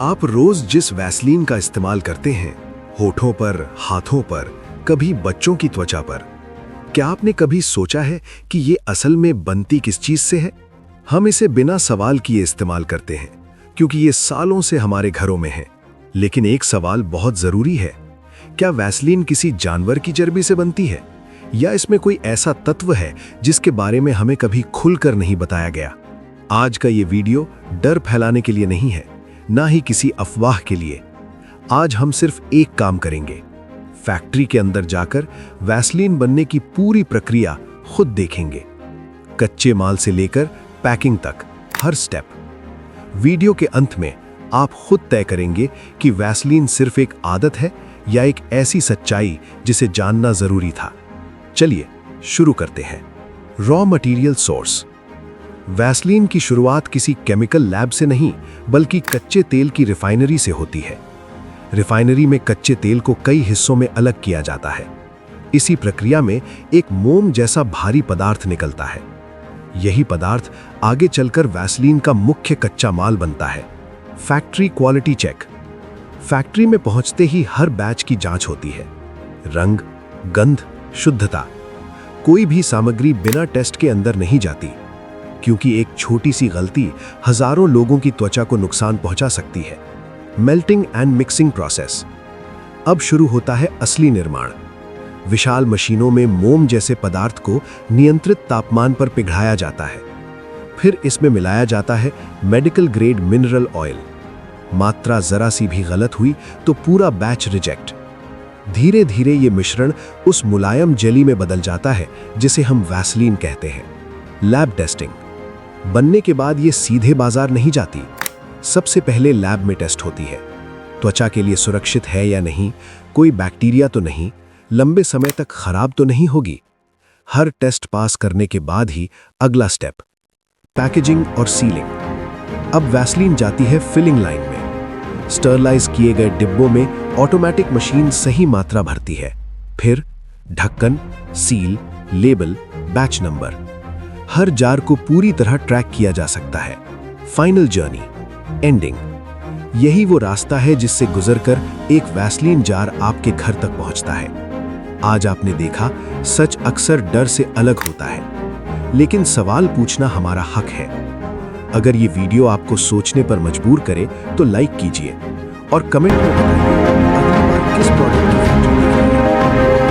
आप रोज जिस वैसलीन का इस्तेमाल करते हैं, होठों पर, हाथों पर, कभी बच्चों की त्वचा पर, क्या आपने कभी सोचा है कि ये असल में बनती किस चीज से है? हम इसे बिना सवाल किए इस्तेमाल करते हैं क्योंकि ये सालों से हमारे घरों में है। लेकिन एक सवाल बहुत जरूरी है, क्या वैसलीन किसी जानवर की चर्बी से बनती है या इसमें कोई ऐसा तत्व है जिसके बारे में हमें कभी खुलकर नहीं बताया गया? आज का ये वीडियो डर फैलाने के लिए नहीं है, ना ही किसी अफवाह के लिए। आज हम सिर्फ एक काम करेंगे, फैक्ट्री के अंदर जाकर वैसलीन बनने की पूरी प्रक्रिया खुद देखेंगे, कच्चे माल से लेकर पैकिंग तक, हर स्टेप। वीडियो के अंत में आप खुद तय करेंगे कि वैसलीन सिर्फ एक आदत है या एक ऐसी सच्चाई जिसे जानना जरूरी था। चलिए शुरू करते हैं। Raw material source. वैसलीन की शुरुआत किसी केमिकल लैब से नहीं, बल्कि कच्चे तेल की रिफाइनरी से होती है। रिफाइनरी में कच्चे तेल को कई हिस्सों में अलग किया जाता है। इसी प्रक्रिया में एक मोम जैसा भारी पदार्थ निकलता है। यही पदार्थ आगे चलकर वैसलीन का मुख्य कच्चा माल बनता है। Factory quality check. फैक्ट्री में पहुंचते ही हर बैच की जांच होती है। रंग, गंध, शुद्धता। कोई भी सामग्री बिना टेस्ट के अंदर नहीं जाती, क्योंकि एक छोटी सी गलती हजारों लोगों की त्वचा को नुकसान पहुंचा सकती है। Melting and mixing process. अब शुरू होता है असली निर्माण। विशाल मशीनों में मोम जैसे पदार्थ को नियंत्रित तापमान पर पिघलाया जाता है। फिर इसमें मिलाया जाता है मेडिकल ग्रेड मिनरल ऑयल। मात्रा जरा सी भी गलत हुई तो पूरा बैच रिजेक्ट। धीरे धीरे ये मिश्रण उस मुलायम जेली में बदल जाता है जिसे हम वैसलीन कहते हैं। Lab testing. बनने के बाद ये सीधे बाजार नहीं जाती। सबसे पहले लैब में टेस्ट होती है। त्वचा के लिए सुरक्षित है या नहीं, कोई बैक्टीरिया तो नहीं, लंबे समय तक खराब तो नहीं होगी। हर टेस्ट पास करने के बाद ही अगला स्टेप, पैकेजिंग और सीलिंग। अब वैसलीन जाती है फिलिंग लाइन में। स्टरलाइज किए गए डिब्बों में ऑटोमेटिक मशीन सही मात्रा भरती है। फिर ढक्कन, सील, लेबल, बैच नंबर। हर जार को पूरी तरह ट्रैक किया जा सकता है। Final journey, ending. यही वो रास्ता है जिससे गुजरकर एक वैसलीन जार आपके घर तक पहुंचता है। आज आपने देखा, सच अक्सर डर से अलग होता है, लेकिन सवाल पूछना हमारा हक है। अगर ये वीडियो आपको सोचने पर मजबूर करे तो लाइक कीजिए और कमेंट में बताइए अगली बार किस प्रोडक्ट की फैक्ट्री देखनी है।